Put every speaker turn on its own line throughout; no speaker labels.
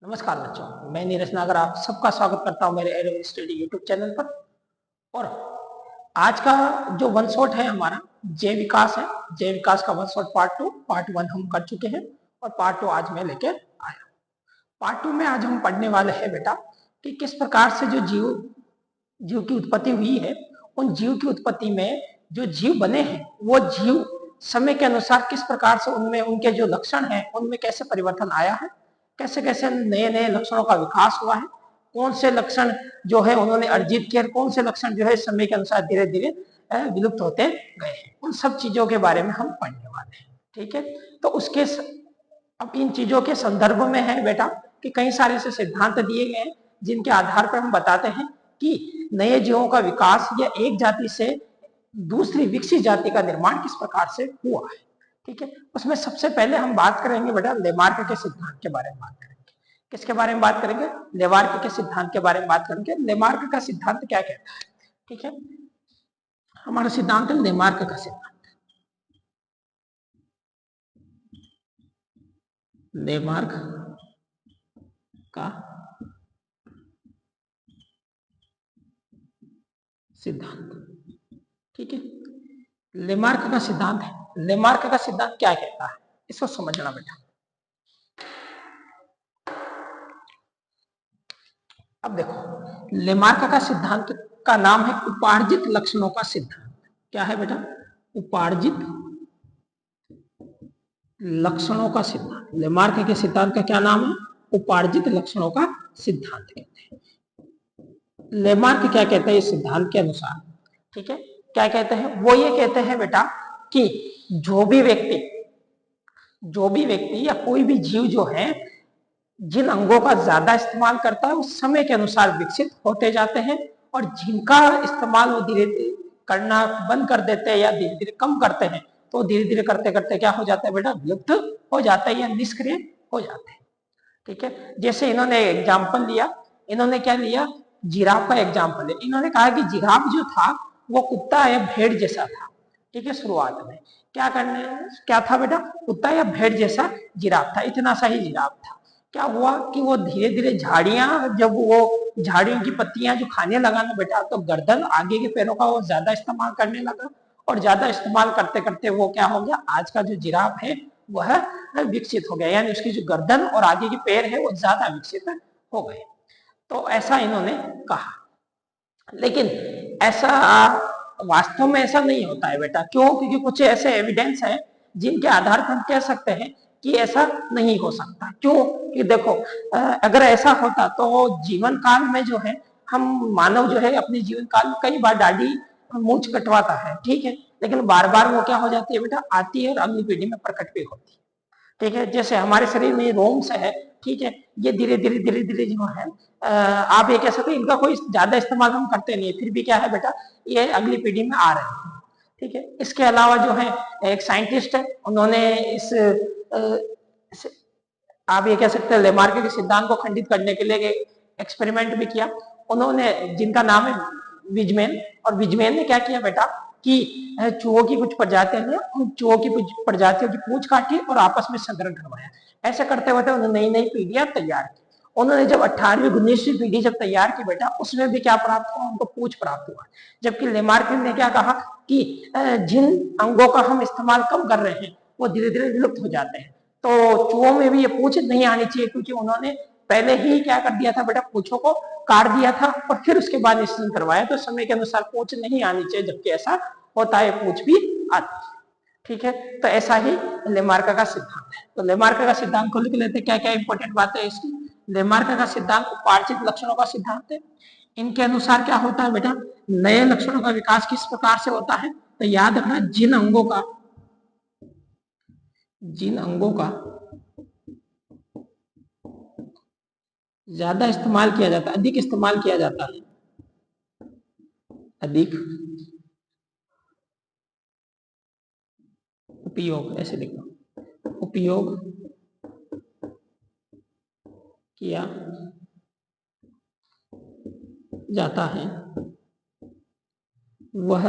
नमस्कार बच्चों, मैं नीरज नागर आप सबका स्वागत करता हूं मेरे एरो स्टडी यूट्यूब चैनल पर। और आज का जो वन शॉट है हमारा जय विकास है। जय विकास का वन शॉट पार्ट वन हम कर चुके हैं और पार्ट टू आज मैं लेके आया। पार्ट टू में आज हम पढ़ने वाले हैं बेटा कि किस प्रकार से जो जीव की उत्पत्ति हुई है, उन जीव की उत्पत्ति में जो जीव बने हैं वो जीव समय के अनुसार किस प्रकार से उनमें उनके जो लक्षण हैं उनमें कैसे परिवर्तन आया है, कैसे कैसे नए नए लक्षणों का विकास हुआ है, कौन से लक्षण जो है उन्होंने अर्जित किए, कौन से लक्षण जो है समय के अनुसार धीरे धीरे विलुप्त होते गए हैं, उन सब चीजों के बारे में हम पढ़ने वाले हैं। ठीक है, तो अब इन चीजों के संदर्भ में है बेटा कि कई सारे ऐसे सिद्धांत दिए गए हैं जिनके आधार पर हम बताते हैं कि नए जीवों का विकास या एक जाति से दूसरी विकसित जाति का निर्माण किस प्रकार से हुआ है। ठीक है, उसमें सबसे पहले हम बात करेंगे बेटा लेमार्क के सिद्धांत के बारे में बात करेंगे। किसके बारे में बात करेंगे? लेमार्क के सिद्धांत के बारे में बात करेंगे। लेमार्क का सिद्धांत क्या कहता है? ठीक है, हमारा सिद्धांत है लेमार्क का सिद्धांत। लेमार्क का सिद्धांत। ठीक है, लेमार्क का सिद्धांत है। लेमार्क का सिद्धांत क्या कहता है इसको समझना बेटा। अब देखो, लेमार्क का सिद्धांत का नाम है उपार्जित लक्षणों का सिद्धांत। क्या है बेटा? उपार्जित लक्षणों का सिद्धांत। लेमार्क के सिद्धांत का क्या नाम है? उपार्जित लक्षणों का सिद्धांत कहते हैं। लेमार्क क्या कहते हैं इस सिद्धांत के अनुसार? ठीक है, क्या कहते हैं वो? ये कहते हैं बेटा कि जो भी व्यक्ति या कोई भी जीव जो है जिन अंगों का ज्यादा इस्तेमाल करता है वो समय के अनुसार विकसित होते जाते हैं, और जिनका इस्तेमाल वो धीरे धीरे करना बंद कर देते हैं या धीरे धीरे कम करते हैं, तो धीरे धीरे करते करते क्या हो जाता है बेटा? विलुप्त हो जाता है या निष्क्रिय हो जाते हैं। ठीक है, जैसे इन्होंने एग्जाम्पल लिया, इन्होंने क्या लिया? जिराफ का एग्जाम्पल है। इन्होंने कहा कि जिराफ जो था वो कुत्ता या भेड़ जैसा था। ठीक है, शुरुआत में क्या था बेटा? कुत्ता या भेड़ जैसा जिराफ था, इतना सा ही जिराफ था। क्या हुआ कि वो धीरे धीरे जब वो झाड़ियों की पत्तियां जो खाने लगा ना बेटा, तो गर्दन आगे के पैरों का वो ज्यादा इस्तेमाल करने लगा, और ज्यादा इस्तेमाल करते करते वो क्या हो गया? आज का जो जिराफ है वह विकसित हो गया, यानी उसकी जो गर्दन और आगे के पैर है वो ज्यादा विकसित हो गए। तो ऐसा इन्होंने कहा, लेकिन ऐसा वास्तव में ऐसा नहीं होता है बेटा। क्यों? क्योंकि कुछ ऐसे एविडेंस है जिनके आधार पर हम कह सकते हैं कि ऐसा नहीं हो सकता। क्यों? कि देखो, अगर ऐसा होता तो जीवन काल में जो है हम मानव जो है अपने जीवन काल में कई बार दाढ़ी मूंछ कटवाता है, ठीक है, लेकिन बार बार वो क्या हो जाती है बेटा? आती है और अगली पीढ़ी में प्रकट भी होती है। ठीक है, जैसे हमारे शरीर में रोम्स है, ठीक है, ये धीरे धीरे जो है आप ये कह सकते हैं इनका कोई ज्यादा इस्तेमाल हम करते नहीं है, फिर भी क्या है बेटा? ये अगली पीढ़ी में आ रहे हैं। ठीक है, इसके अलावा जो है एक साइंटिस्ट है, उन्होंने इस आप ये कह सकते हैं लेमार्क के सिद्धांत को खंडित करने के लिए एक्सपेरिमेंट भी किया उन्होंने, जिनका नाम है विजमैन। और विजमैन ने क्या किया बेटा कि चूहों की कुछ प्रजातियां लिया, उन चूहों की कुछ प्रजातियों की पूंछ काटी और आपस में संकरण करवाया। ऐसे करते हुए उन्होंने नई नई पीढ़ियां तैयार की। उन्होंने जब 18वीं 19वीं पीढ़ी जब तैयार की बेटा, उसमें भी क्या प्राप्त हुआ? उनको पूंछ प्राप्त हुआ। जबकि लेमार्क ने क्या कहा कि जिन अंगों का हम इस्तेमाल कम कर रहे हैं वो धीरे धीरे विलुप्त हो जाते हैं। तो चूहों में भी ये पूंछ नहीं आनी चाहिए, क्योंकि उन्होंने पहले ही क्या कर दिया था बेटा? पूंछों को काट दिया था और फिर उसके बाद निषेचन करवाया। तो समय के अनुसार पूंछ नहीं आनी चाहिए, जबकि ऐसा होता है, पूंछ भी आती है। ठीक है, तो ऐसा ही लेमार्क का सिद्धांत है। तो लेमार्क का सिद्धांत को लिख लेते, क्या क्या इंपॉर्टेंट बातें है इसकी। लेमार्क का सिद्धांत उपार्जित लक्षणों का सिद्धांत है। इनके अनुसार क्या होता है बेटा? नए लक्षणों का विकास किस प्रकार से होता है? तो याद रखना, जिन अंगों का ज्यादा इस्तेमाल किया जाता है, अधिक इस्तेमाल किया जाता है, अधिक उपयोग, ऐसे लिखो, उपयोग किया जाता है, वह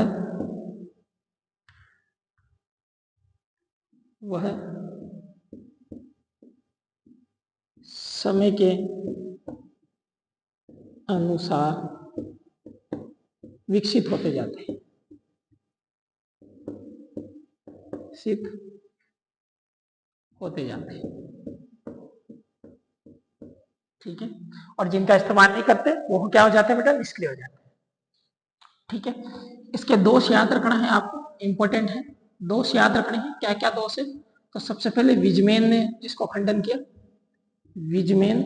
समय के अनुसार विकसित होते जाते हैं, विकसित होते जाते हैं। ठीक है, और जिनका इस्तेमाल नहीं करते वो क्या हो जाते हैं बेटा, निष्क्रिय हो जाते हैं। ठीक है, इसके दोष याद रखना है आपको, इंपॉर्टेंट है, दोष याद रखने हैं। क्या क्या दोष है? तो सबसे पहले विजमेन ने इसको खंडन किया, विजमेन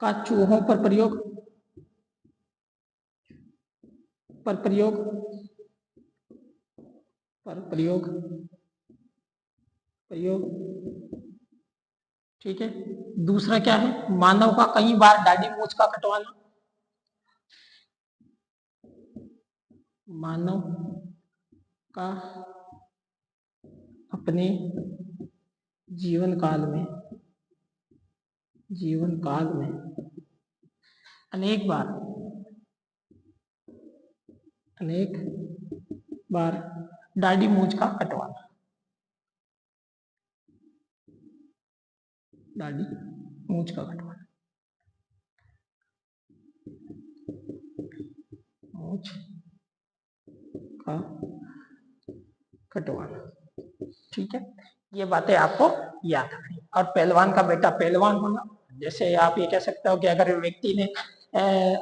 का चूहों पर प्रयोग प्रयोग। ठीक है, दूसरा क्या है, मानव का कई बार दाढ़ी मूंछ का कटवाना, मानव का अपने जीवन काल में अनेक बार दाढ़ी मूंछ का कटवाना, दाढ़ी मूंछ का कटवाना, मूंछ का कटवाना। ठीक है, ये बातें आपको याद रखनी। और पहलवान का बेटा पहलवान होना, जैसे आप ये कह सकते हो कि अगर व्यक्ति ने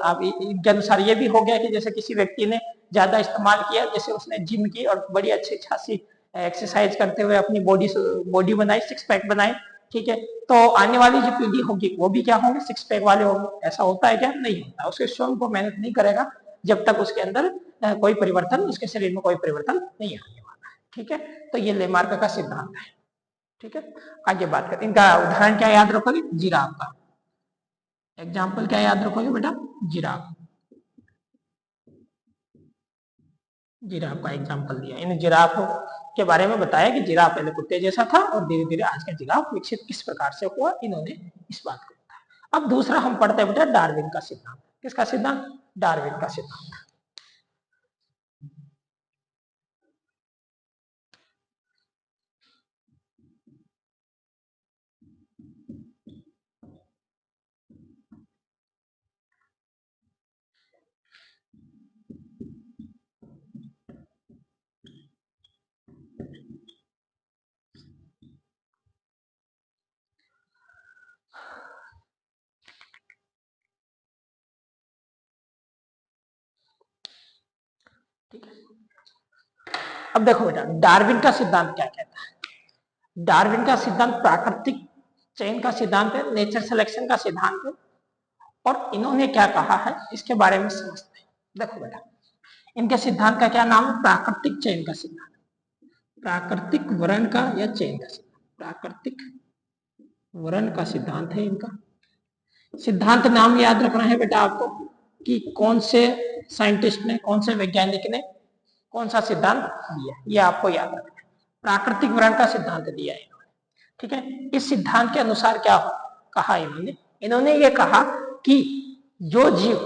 आप इनके अनुसार ये भी हो गया कि जैसे किसी व्यक्ति ने ज्यादा इस्तेमाल किया, जैसे उसने जिम की और बड़ी अच्छी खासी एक्सरसाइज करते हुए अपनी बॉडी बनाई, सिक्स पैक बनाए। ठीक है, तो आने वाली जो पीढ़ी होगी वो भी क्या होंगे, सिक्स पैक वाले होंगे। ऐसा होता है क्या? नहीं होता। उसके स्वयं को मेहनत नहीं करेगा जब तक उसके अंदर कोई परिवर्तन, उसके शरीर में कोई परिवर्तन नहीं आने वाला है। ठीक है, तो ये लेमार्क का सिद्धांत है। ठीक है, आगे बात करते हैं। इनका उदाहरण क्या याद रखोगे? जिराफ का एग्जाम्पल क्या याद रखोगे बेटा? जिराफ का एग्जाम्पल दिया। इन जिराफ के बारे में बताया कि जिराफ पहले कुत्ते जैसा था और धीरे धीरे आज का जिराफ विकसित किस प्रकार से हुआ, इन्होंने इस बात को बताया। अब दूसरा हम पढ़ते हैं बेटा डार्विन का सिद्धांत। किसका सिद्धांत? डार्विन का सिद्धांत। ठीक है, अब देखो बेटा डार्विन का सिद्धांत क्या कहता है। डार्विन का सिद्धांत प्राकृतिक चयन का सिद्धांत है, नेचर सिलेक्शन का सिद्धांत है। और इन्होंने क्या कहा है इसके बारे में समझते हैं। देखो बेटा, इनके सिद्धांत का क्या नाम है? प्राकृतिक चयन का सिद्धांत, प्राकृतिक वर्ण का या चयन का सिद्धांत, प्राकृतिक वर्ण का सिद्धांत है इनका। सिद्धांत नाम याद रखना है बेटा आपको कि कौन से साइंटिस्ट ने, कौन से वैज्ञानिक ने कौन सा सिद्धांत दिया, ये आपको याद रखना है। प्राकृतिक वर्ण का सिद्धांत दिया है इन्होंने। ठीक है, इस सिद्धांत के अनुसार क्या कहा इन्होंने ये कहा कि जो जीव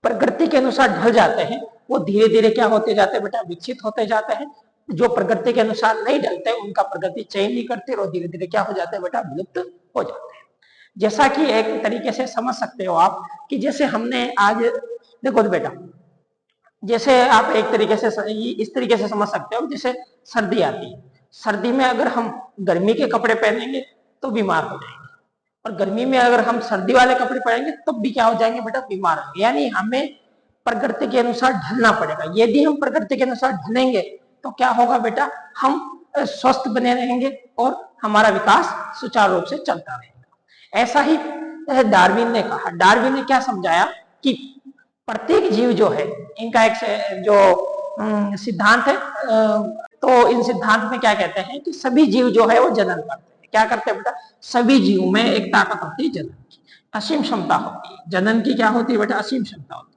प्रकृति के अनुसार ढल जाते हैं वो धीरे धीरे क्या होते जाते हैं बेटा? विकसित होते जाते हैं। जो प्रकृति के अनुसार नहीं ढलते उनका प्रकृति चयन नहीं करती और धीरे धीरे क्या हो जाते हैं बेटा? विलुप्त हो जाते हैं। जैसा कि एक तरीके से समझ सकते हो आप कि जैसे हमने आज देखो बेटा, जैसे आप एक तरीके से इस तरीके से समझ सकते हो, जैसे सर्दी आती है, सर्दी में अगर हम गर्मी के कपड़े पहनेंगे तो बीमार हो जाएंगे, और गर्मी में अगर हम सर्दी वाले कपड़े पहनेंगे तब भी क्या हो जाएंगे बेटा? बीमार होंगे। यानी हमें प्रकृति के अनुसार ढलना पड़ेगा। यदि हम प्रकृति के अनुसार ढलेंगे तो क्या होगा बेटा? हम स्वस्थ बने रहेंगे और हमारा विकास सुचारू रूप से चलता रहेगा। ऐसा ही डार्विन ने कहा। डार्विन ने क्या समझाया कि प्रत्येक जीव जो है, इनका एक जो सिद्धांत है, तो इन सिद्धांत में क्या कहते हैं कि सभी जीव जो है वो जनन करते हैं। क्या करते हैं बेटा? सभी जीवों में एक ताकत होती है जनन की, असीम क्षमता होती है। जनन की क्या होती है बेटा? असीम क्षमता होती है।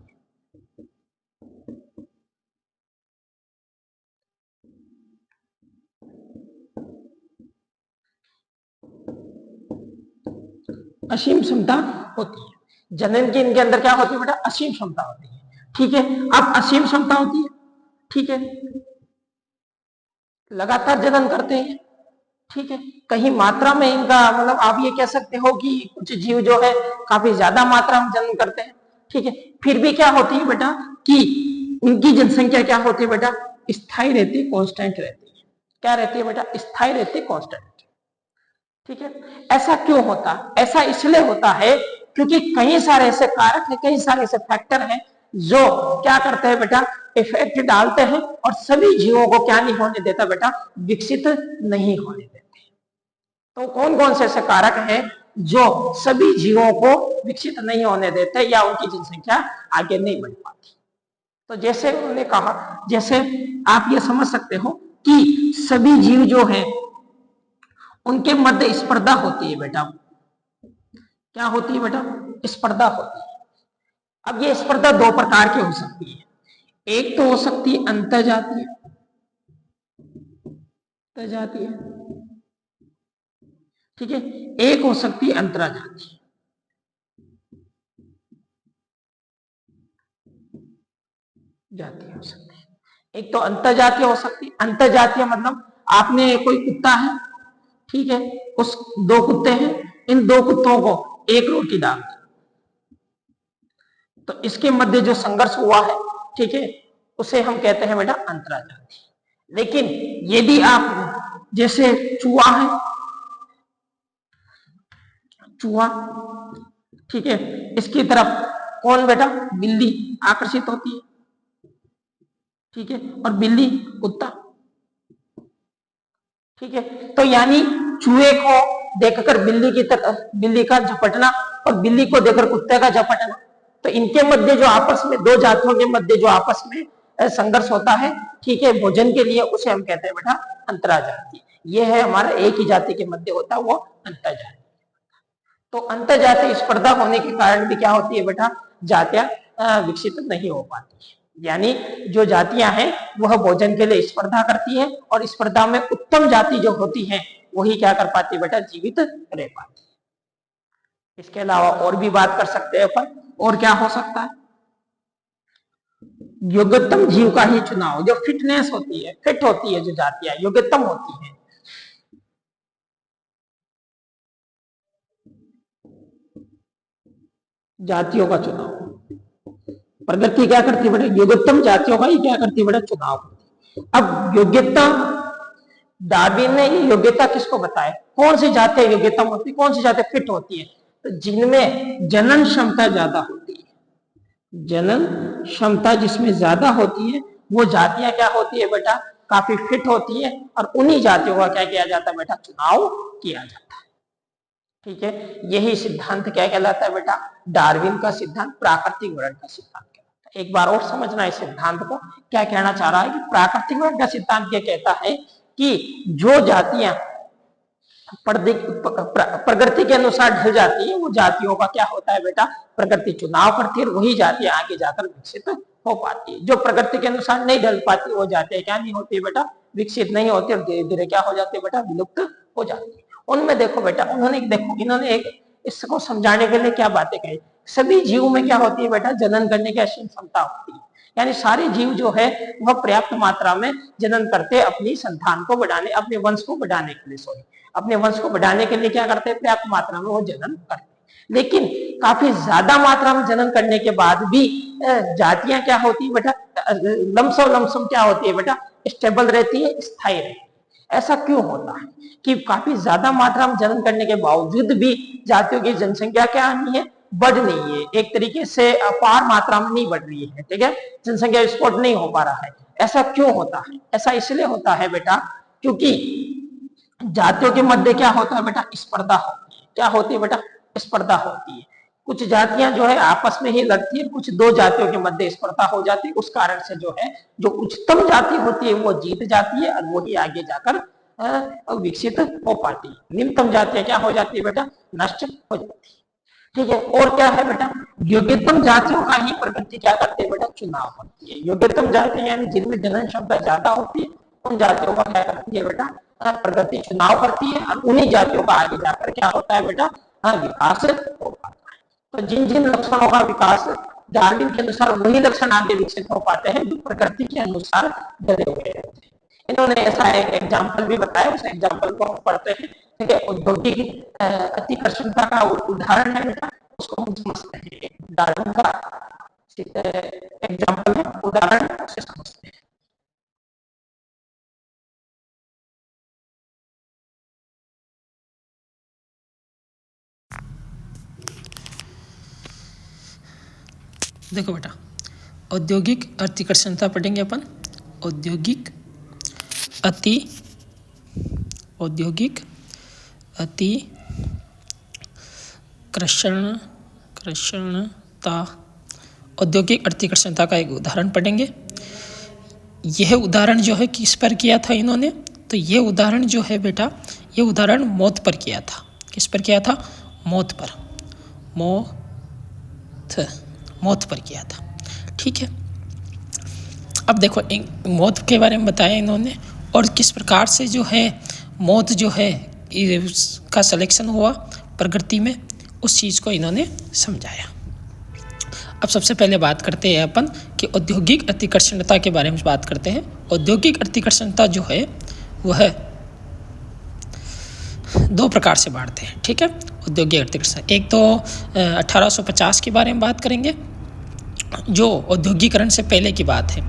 असीम क्षमता होती है जनन की। इनके अंदर क्या होती है बेटा? असीम क्षमता होती है। ठीक है, अब असीम क्षमता होती है, ठीक है, लगातार जनन करते हैं, ठीक है, कहीं मात्रा में इनका मतलब आप ये कह सकते हो कि कुछ जीव जो है काफी ज्यादा मात्रा में जन्म करते हैं, ठीक है, फिर भी क्या होती है बेटा कि उनकी जनसंख्या क्या होती है बेटा, स्थायी रहती है, कांस्टेंट रहती है। क्या रहती है बेटा, स्थायी रहती है, कांस्टेंट। ठीक है, ऐसा क्यों होता है, ऐसा इसलिए होता है क्योंकि कई सारे ऐसे कारक है, कई सारे ऐसे फैक्टर हैं जो क्या करते हैं बेटा, इफेक्ट डालते हैं और सभी जीवों को क्या नहीं होने देता बेटा, विकसित नहीं होने देते। तो कौन कौन से ऐसे कारक हैं जो सभी जीवों को विकसित नहीं होने देते या उनकी जनसंख्या आगे नहीं बढ़ पाती। तो जैसे उन्होंने कहा, जैसे आप ये समझ सकते हो कि सभी जीव जो हैं उनके मध्य स्पर्धा होती है बेटा। क्या होती है बेटा, स्पर्धा होती है। अब ये स्पर्धा दो प्रकार की हो सकती है, एक तो हो सकती है अंतरजातीय, ठीक है, एक हो सकती है अंतराजातीय। जातीय हो सकती है, एक तो अंतरजातीय हो सकती है। अंतरजातीय मतलब आपने कोई कुत्ता है, ठीक है, उस दो कुत्ते हैं, इन दो कुत्तों को एक रोटी डाल तो इसके मध्य जो संघर्ष हुआ है, ठीक है, उसे हम कहते हैं बेटा अंतराजातीय। लेकिन यदि आप जैसे चूहा है, चूहा, ठीक है, इसकी तरफ कौन बेटा, बिल्ली आकर्षित होती है, ठीक है, और बिल्ली कुत्ता, ठीक है। तो यानी चूहे को देखकर बिल्ली की तरफ, बिल्ली का झपटना और बिल्ली को देखकर कुत्ते का झपटना, तो इनके मध्य जो आपस में दो जातियों के मध्य जो आपस में संघर्ष होता है, ठीक है, भोजन के लिए, उसे हम कहते हैं बेटा अंतराजातीय। ये है हमारा एक ही जाति के मध्य होता है वो अंतरजातीय। तो अंतरजातीय स्पर्धा होने के कारण भी क्या होती है बेटा, जातियां विकसित नहीं हो पाती। यानी जो जातियां हैं वह भोजन के लिए स्पर्धा करती है और स्पर्धा में उत्तम जाति जो होती है वही क्या कर पाती है बेटा, जीवित रह पाती है। इसके अलावा और भी बात कर सकते हैं अपन, और क्या हो सकता है, योग्यतम जीव का ही चुनाव, जो फिटनेस होती है, फिट होती है जो जातियां योग्यतम होती है, जातियों का चुनाव। प्रगति क्या करती है बेटा, योग्यतम जातियों का ही क्या करती है बेटा, चुनाव करती है। अब योग्यता, डार्विन ने ये योग्यता किसको बताया, कौन सी जातियां योग्यतम होती है, कौन सी जातियां फिट होती है, तो जिनमें जनन क्षमता ज्यादा होती है, जनन क्षमता जिसमें ज्यादा होती है वो जातियां क्या होती है बेटा, काफी फिट होती है और उन्हीं जातियों का क्या किया जाता है बेटा, चुनाव किया जाता है। ठीक है, यही सिद्धांत क्या कहलाता है बेटा, डार्विन का सिद्धांत, प्राकृतिक वर्णन का सिद्धांत कहलाता है। एक बार और समझना इस सिद्धांत को, क्या कहना चाह रहा है कि प्राकृतिक वर्णन का सिद्धांत क्या कहता है कि जो जातियां प्रकृति के अनुसार ढल जाती है वो जातियों का क्या होता है बेटा, प्रकृति चुनाव करती है, वही जातियां आगे जाकर विकसित हो पाती है। जो प्रकृति के अनुसार नहीं ढल पाती वो जातियां क्या नहीं होती बेटा, विकसित नहीं होती और धीरे धीरे क्या हो जाती है बेटा, विलुप्त हो जाती है। उनमें देखो बेटा, उन्होंने देखो इन्होंने एक इसको समझाने के लिए क्या बातें कही, सभी जीवों में क्या होती है बेटा, जनन करने की असीम क्षमता होती है। यानी सारे जीव जो है वह पर्याप्त मात्रा में जनन करते हैं अपनी संतान को बढ़ाने, अपने वंश को बढ़ाने के लिए, सॉरी, अपने वंश को बढ़ाने के लिए क्या करते हैं, पर्याप्त मात्रा में वो जनन करते हैं। लेकिन काफी ज्यादा मात्रा में जनन करने के बाद भी जातियां क्या होती है बेटा, लमसम क्या होती है बेटा, स्टेबल रहती है, स्थायी रहती है। ऐसा क्यों होता है कि काफी ज्यादा मात्रा में जनन करने के बावजूद भी जातियों की जनसंख्या क्या नहीं है, बढ़ नहीं है, एक तरीके से अपार मात्रा में नहीं बढ़ रही है, ठीक है, जनसंख्या विस्फोट नहीं हो पा रहा है। ऐसा क्यों होता है, ऐसा इसलिए होता है बेटा क्योंकि जातियों के मध्य क्या होता है बेटा, स्पर्धा होती है। क्या होती है बेटा, स्पर्धा होती है। कुछ जातियां जो है आपस में ही लड़ती है, कुछ दो जातियों के मध्य स्पर्धा हो जाती है, उस कारण से जो है जो उच्चतम जाति होती है वो जीत जाती है और वो ही आगे जाकर विकसित हो पाती है। निम्नतम जातियां क्या हो जाती है बेटा, नष्ट हो जाती है। ठीक है, और क्या है बेटा, योग्यतम जातियों का ही प्रकृति क्या करती है बेटा, चुनाव करती है। योग्यतम जाति यानी जिनमें जनन क्षमता ज्यादा होती है उन जातियों का क्या करती है बेटा, प्रकृति चुनाव करती है और उन्हीं जातियों का आगे जाकर क्या होता है बेटा, विकास हो पाता है। तो जिन जिन लक्षणों का विकास डार्विन के अनुसार वही लक्षण आगे विकसित हो पाते हैं जो प्रकृति के अनुसार ढले हुए रहते हैं। इन्होंने ऐसा एक एग्जाम्पल भी बताया, उस एग्जाम्पल को हम पढ़ते हैं। ठीक है, औद्योगिक अतिकर्षणता का उदाहरण है बेटा, उसको हम समझते हैं। उदाहरण का एग्जाम्पल है, उदाहरण उसे समझते हैं।
देखो बेटा, औद्योगिक अतिकर्षणता पढ़ेंगे अपन। औद्योगिक अतिकर्षणता, औद्योगिक अतिकर्षणता का एक उदाहरण पढ़ेंगे। यह उदाहरण जो है किस पर किया था इन्होंने, तो ये उदाहरण जो है बेटा, ये उदाहरण मौत पर किया था। किस पर किया था? मौत पर, मौत पर किया था। ठीक है, अब देखो मौत के बारे में बताया इन्होंने, और किस प्रकार से जो है मौत जो है का सिलेक्शन हुआ प्रकृति में, उस चीज़ को इन्होंने समझाया। अब सबसे पहले बात करते हैं अपन कि औद्योगिक अतिकर्षणता के बारे में बात करते हैं। औद्योगिक अतिकर्षणता जो है वह दो प्रकार से बांटते हैं। ठीक है, औद्योगिक अतिकर्षण, एक तो 1850 के बारे में बात करेंगे, जो औद्योगिकरण से पहले की बात है।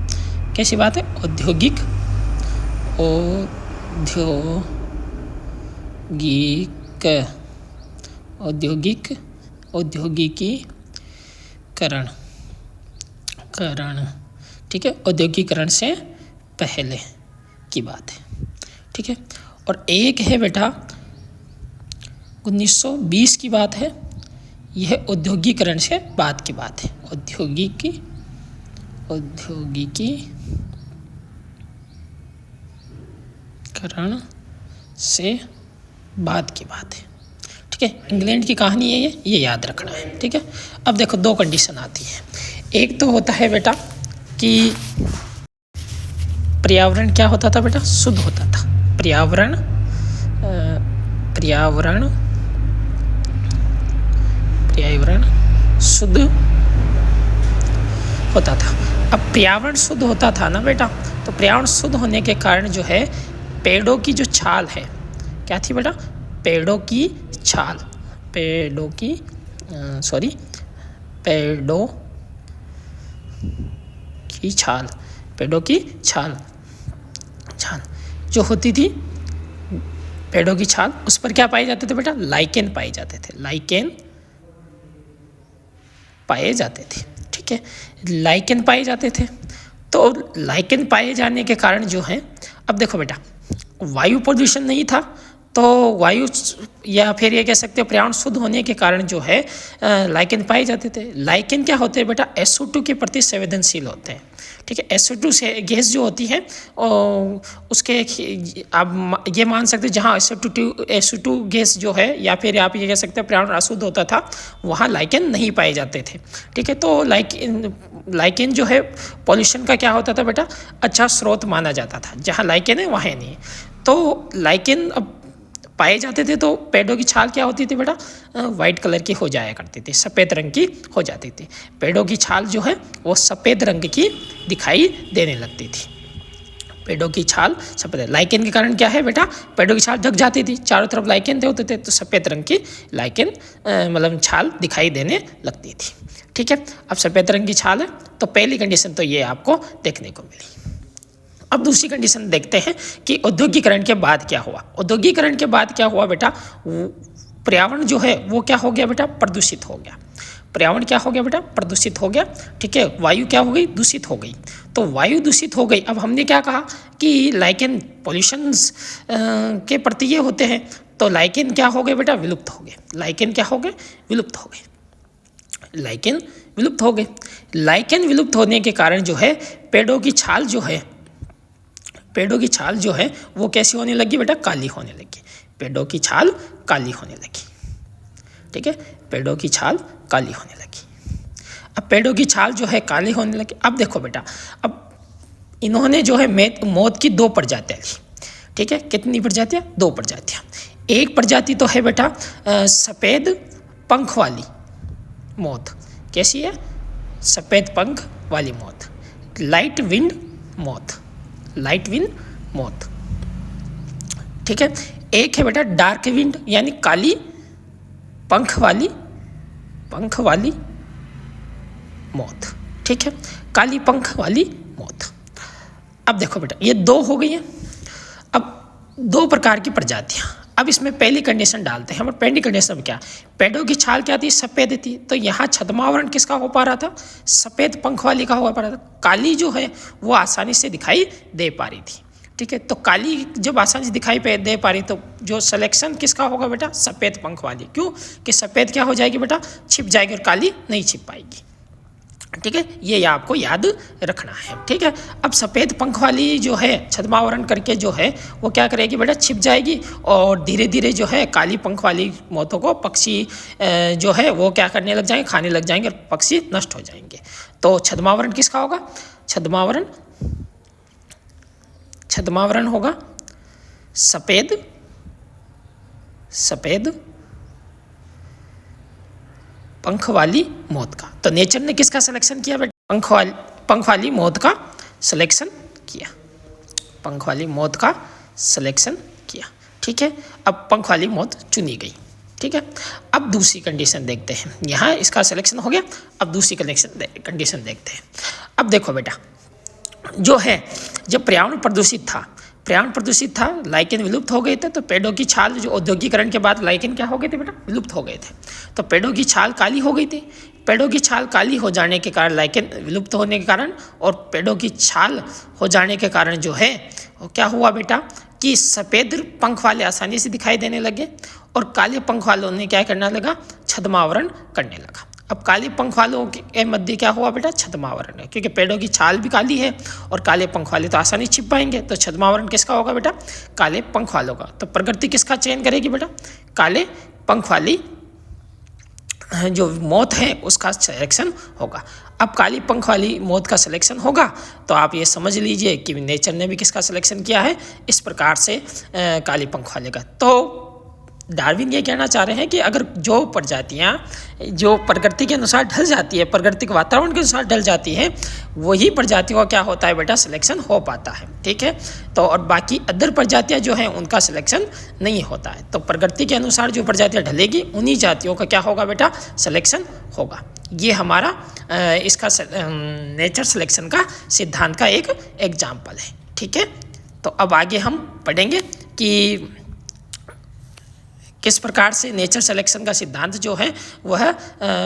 कैसी बात है? औद्योगिकीकरण। ठीक है, औद्योगिकरण से पहले की बात है। ठीक है, और एक है बेटा 1920 की बात है, यह औद्योगिकरण से बाद की बात है। औद्योगिकीकरण से बाद की बात है। ठीक है, इंग्लैंड की कहानी है ये याद रखना है। ठीक है, अब देखो दो कंडीशन आती है। एक तो होता है बेटा कि पर्यावरण क्या होता था बेटा? शुद्ध होता था। पर्यावरण शुद्ध होता था। अब पर्यावरण शुद्ध होता था ना बेटा, तो पर्यावरण शुद्ध होने के कारण जो है पेड़ों की जो छाल है, क्या थी बेटा? पेड़ों की छाल जो होती थी, पेड़ों की छाल, उस पर क्या पाए जाते थे बेटा? लाइकेन पाए जाते थे। ठीक है, लाइकेन पाए जाते थे। तो लाइकेन पाए जाने के कारण जो है, अब देखो बेटा, वायु प्रदूषण नहीं था, तो वायु या फिर ये कह सकते हो पर्यावरण शुद्ध होने के कारण जो है लाइकेन पाए जाते थे। लाइकेन क्या होते हैं बेटा? SO2 के प्रति संवेदनशील होते हैं। ठीक है, SO2 से गैस जो होती है उसके आप ये मान सकते हैं, जहाँ SO2 गैस जो है, या फिर आप ये कह सकते हैं पर्यावरण अशुद्ध होता था, वहाँ लाइकेन नहीं पाए जाते थे। ठीक है, तो लाइकेन जो है पॉल्यूशन का क्या होता था बेटा? अच्छा स्रोत माना जाता था। जहाँ लाइकेन है वहाँ नहीं है, तो लाइकेन अब पाए जाते थे, तो पेड़ों की छाल क्या होती थी बेटा? वाइट कलर की हो जाया करती थी, सफ़ेद रंग की हो जाती थी। पेड़ों की छाल जो है वो सफ़ेद रंग की दिखाई देने लगती थी। पेड़ों की छाल सफ़ेद, लाइकेन के कारण क्या है बेटा? पेड़ों की छाल ढक जाती थी, चारों तरफ लाइकेन होते थे, तो सफ़ेद रंग की लाइकेन मतलब छाल दिखाई देने लगती थी। ठीक है, अब सफ़ेद रंग की छाल है, तो पहली कंडीशन तो ये आपको देखने को मिली। अब दूसरी कंडीशन देखते हैं कि औद्योगिकरण के बाद क्या हुआ। औद्योगिकरण के बाद क्या हुआ बेटा? पर्यावरण जो है वो क्या हो गया बेटा? प्रदूषित हो गया। पर्यावरण क्या हो गया बेटा? प्रदूषित हो गया। ठीक है, वायु क्या हो गई? दूषित हो गई। तो वायु दूषित हो गई। अब हमने क्या कहा कि लाइकेन पॉल्यूशन के प्रति ये होते हैं, तो लाइकेन क्या हो गए बेटा? विलुप्त हो गए। लाइकेन क्या हो गए? विलुप्त हो गए। लाइकेन विलुप्त होने के कारण जो है पेड़ों की छाल जो है वो कैसी होने लगी बेटा? काली होने लगी। पेड़ों की छाल काली होने लगी। ठीक है, पेड़ों की छाल काली होने लगी। अब पेड़ों की छाल जो है काली होने लगी। अब देखो बेटा, अब इन्होंने जो है मौत की दो प्रजातियाँ ली। ठीक है, कितनी प्रजातियाँ? दो प्रजातियाँ। एक प्रजाति तो है बेटा सफ़ेद पंख वाली मौत। कैसी है? सफ़ेद पंख वाली मौत, लाइट विंड मौत। ठीक है, एक है बेटा डार्क विंड यानी काली पंख वाली मौत। ठीक है, काली पंख वाली मौत। अब देखो बेटा ये दो हो गई है। अब दो प्रकार की प्रजातियां, अब इसमें पहली कंडीशन डालते हैं। और पहली कंडीशन में क्या, पेड़ों की छाल क्या थी, सफ़ेद थी, तो यहाँ छद्मावरण किसका हो पा रहा था, सफ़ेद पंख वाली का हो पा रहा था। काली जो है वो आसानी से दिखाई दे पा रही थी। ठीक है, तो काली जब आसानी से दिखाई दे पा रही तो जो सिलेक्शन किसका होगा बेटा, सफ़ेद पंख वाली। क्यों कि सफ़ेद क्या हो जाएगी बेटा, छिप जाएगी और काली नहीं छिप पाएगी। ठीक है, ये आपको याद रखना है। ठीक है, अब सफ़ेद पंख वाली जो है छद्मावरण करके जो है वो क्या करेगी बेटा, छिप जाएगी और धीरे धीरे जो है काली पंख वाली मौतों को पक्षी जो है वो क्या करने लग जाएंगे, खाने लग जाएंगे और पक्षी नष्ट हो जाएंगे। तो छद्मावरण किसका होगा, छद्मावरण होगा सफ़ेद पंख वाली मौत का। तो नेचर ने किसका सिलेक्शन किया बेटा, पंख वाली मौत का सिलेक्शन किया, पंख वाली मौत का सिलेक्शन किया। ठीक है, अब पंख वाली मौत चुनी गई। ठीक है, अब दूसरी कंडीशन देखते हैं। यहाँ इसका सिलेक्शन हो गया, अब दूसरी कंडीशन देखते हैं। अब देखो बेटा जो है जब पर्यावरण प्रदूषित था, लाइकेन विलुप्त हो गए थे, तो पेड़ों की छाल जो औद्योगिकरण के बाद लाइकेन क्या हो गए थे बेटा, विलुप्त हो गए थे। तो पेड़ों की छाल काली हो गई थी। पेड़ों की छाल काली हो जाने के कारण, लाइकेन विलुप्त होने के कारण और पेड़ों की छाल हो जाने के कारण जो है वो क्या हुआ बेटा कि सफ़ेद पंख वाले आसानी से दिखाई देने लगे और काले पंख वालों ने क्या करना लगा, छद्मावरण करने लगा। अब काले पंख वालों के मध्य क्या हुआ बेटा, छद्मावरण है, क्योंकि पेड़ों की छाल भी काली है और काले पंख वाले तो आसानी छिप पाएंगे। तो छद्मावरण किसका होगा बेटा, काले पंख वालों का। तो प्रकृति किसका चयन करेगी बेटा, काले पंख वाली जो मौत है उसका सिलेक्शन होगा। अब काली पंख वाली मौत का सिलेक्शन होगा तो आप ये समझ लीजिए कि नेचर ने भी किसका सिलेक्शन किया है, इस प्रकार से काली पंख वाले का। तो डार्विन ये कहना चाह रहे हैं कि अगर जो प्रजातियां जो प्रकृति के अनुसार ढल जाती है, प्राकृतिक वातावरण के अनुसार ढल जाती है, वही प्रजातियों का क्या होता है बेटा, सिलेक्शन हो पाता है। ठीक है, तो और बाकी अदर प्रजातियां जो हैं उनका सिलेक्शन नहीं होता है। तो प्रकृति के अनुसार जो प्रजातियां ढलेगी उन्हीं जातियों का क्या होगा बेटा, सिलेक्शन होगा। ये हमारा इसका नेचर सिलेक्शन का सिद्धांत का एक एग्जाम्पल है। ठीक है, तो अब आगे हम पढ़ेंगे कि किस प्रकार से नेचर सिलेक्शन का सिद्धांत जो है वह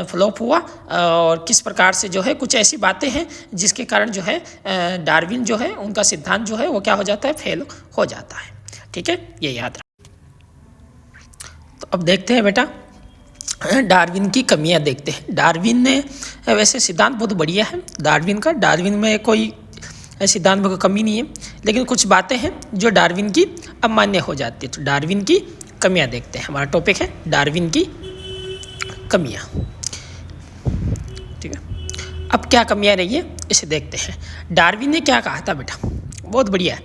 फ्लॉप हुआ और किस प्रकार से जो है कुछ ऐसी बातें हैं जिसके कारण जो है डार्विन जो है उनका सिद्धांत जो है वो क्या हो जाता है, फेल हो जाता है। ठीक है, ये याद रखना। तो अब देखते हैं बेटा डार्विन की कमियां देखते हैं। डार्विन ने वैसे सिद्धांत बहुत बढ़िया है डार्विन का, डार्विन में कोई सिद्धांत में कोई कमी नहीं है, लेकिन कुछ बातें हैं जो डार्विन की अमान्य हो जाती है। तो डार्विन की कमियां देखते हैं, हमारा टॉपिक है डार्विन की कमियां। ठीक है, अब क्या कमियां रही है इसे देखते हैं। डार्विन ने क्या कहा था बेटा, बहुत बढ़िया है,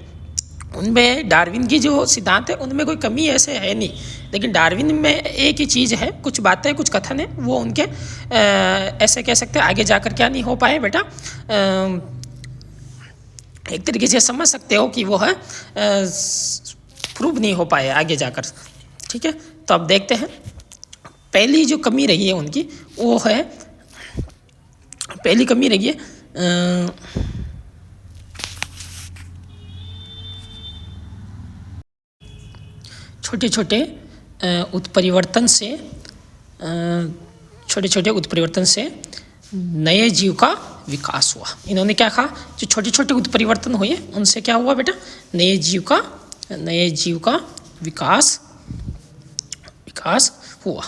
उनमें डार्विन की जो सिद्धांत है उनमें कोई कमी ऐसे है नहीं, लेकिन डार्विन में एक ही चीज़ है, कुछ बातें कुछ कथन है वो उनके ऐसे कह सकते हैं आगे जाकर क्या नहीं हो पाए बेटा, एक तरीके से समझ सकते हो कि वो है प्रूव नहीं हो पाए आगे जाकर। ठीक है, तो अब देखते हैं पहली जो कमी रही है उनकी वो है, पहली कमी रही है छोटे छोटे उत्परिवर्तन से नए जीव का विकास हुआ। इन्होंने क्या कहा, जो छोटे छोटे उत्परिवर्तन हुए उनसे क्या हुआ बेटा, नए जीव का विकास हुआ।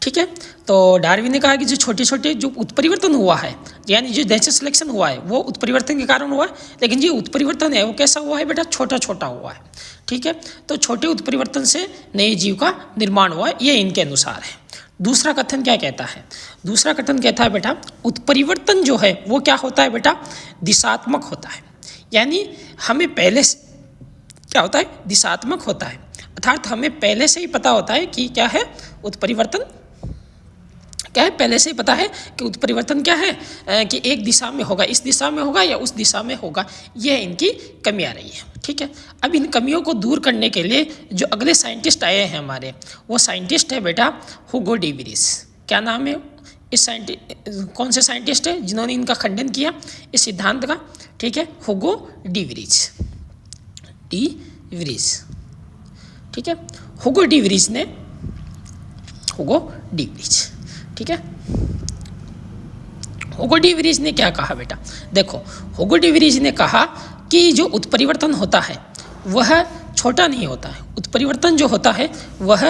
ठीक है, तो डार्विन ने कहा कि जो छोटे छोटे जो उत्परिवर्तन हुआ है, यानी जो नेचर सिलेक्शन हुआ है वो उत्परिवर्तन के कारण हुआ है, लेकिन जो उत्परिवर्तन है वो कैसा हुआ है बेटा, छोटा छोटा हुआ है। ठीक है, तो छोटे उत्परिवर्तन से नए जीव का निर्माण हुआ है, ये इनके अनुसार है। दूसरा कथन क्या कहता है, दूसरा कथन कहता है बेटा उत्परिवर्तन जो है वो क्या होता है बेटा, दिशात्मक होता है। यानी हमें पहले क्या होता है, दिशात्मक होता है, अर्थात हमें पहले से ही पता होता है कि क्या है उत्परिवर्तन क्या है, पहले से ही पता है कि उत्परिवर्तन क्या है कि एक दिशा में होगा, इस दिशा में होगा या उस दिशा में होगा। ये इनकी कमी आ रही है, ठीक है। अब इन कमियों को दूर करने के लिए जो अगले साइंटिस्ट आए हैं हमारे, वो साइंटिस्ट है बेटा हुगो डी विरीज। क्या नाम है इस कौन से साइंटिस्ट है जिन्होंने इनका खंडन किया इस सिद्धांत का, ठीक है, हुगो डी विरीज, ठीक है। हुगो डी विरीज, ठीक है। हुगो डी विरीज ने क्या कहा बेटा, देखो हुगो डी विरीज ने कहा कि जो उत्परिवर्तन होता है वह छोटा नहीं होता है। उत्परिवर्तन जो होता है वह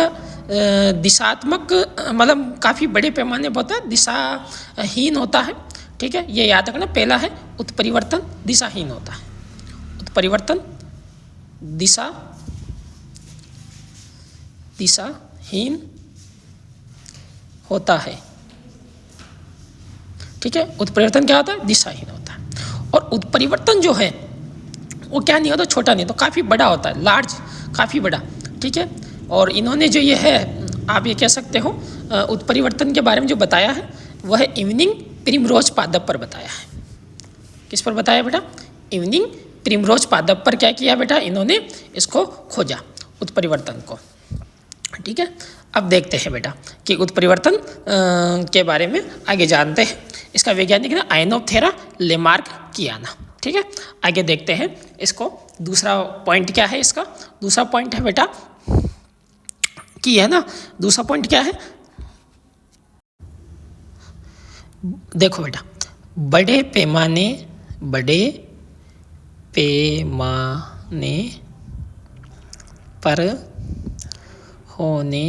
दिशात्मक, मतलब काफ़ी बड़े पैमाने पर होता है, दिशाहीन होता है, ठीक है। ये याद रखना, पहला है उत्परिवर्तन दिशाहीन होता है, उत्परिवर्तन दिशाहीन होता है, ठीक है। उत्परिवर्तन क्या होता है, दिशाहीन होता है। और उत्परिवर्तन जो है वो क्या नहीं होता, छोटा नहीं, तो काफ़ी बड़ा होता है, लार्ज, काफ़ी बड़ा, ठीक है। और इन्होंने जो ये है, आप ये कह सकते हो उत्परिवर्तन के बारे में जो बताया है वह इवनिंग प्रिमरोज पादप पर बताया है। किस पर बताया बेटा, इवनिंग प्रिमरोज पादप पर क्या किया बेटा, इन्होंने इसको खोजा उत्परिवर्तन को, ठीक है। अब देखते हैं बेटा कि उत्परिवर्तन के बारे में आगे जानते हैं। इसका वैज्ञानिक है आयनोप्थेरा लेमार्कियाना, ठीक है। आगे देखते हैं इसको। दूसरा पॉइंट क्या है इसका, दूसरा पॉइंट है बेटा कि है ना, दूसरा पॉइंट क्या है, देखो बेटा, बड़े पैमाने पर होने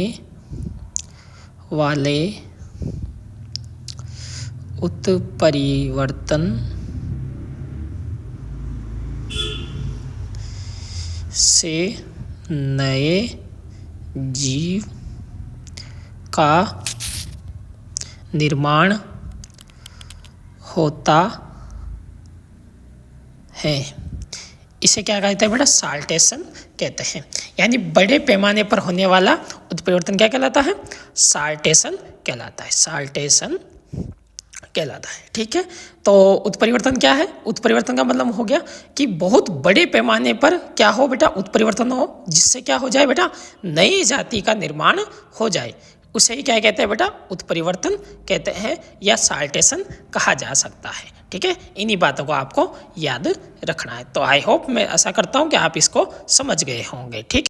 वाले उत्परिवर्तन से नए जीव का निर्माण होता है। इसे क्या कहते हैं बेटा, साल्टेशन कहते हैं। यानी बड़े पैमाने पर होने वाला उत्परिवर्तन क्या कहलाता है, साल्टेशन कहलाता है, साल्टेशन कहलाता है, ठीक है। तो उत्परिवर्तन क्या है, उत्परिवर्तन का मतलब हो गया कि बहुत बड़े पैमाने पर क्या हो बेटा, उत्परिवर्तन हो, जिससे क्या हो जाए बेटा, नई जाति का निर्माण हो जाए। उसे ही क्या कहते हैं बेटा, उत्परिवर्तन कहते हैं या साल्टेशन कहा जा सकता है, ठीक है। इन्हीं बातों को आपको याद रखना है। तो आई होप, मैं आशा करता हूँ कि आप इसको समझ गए होंगे, ठीक।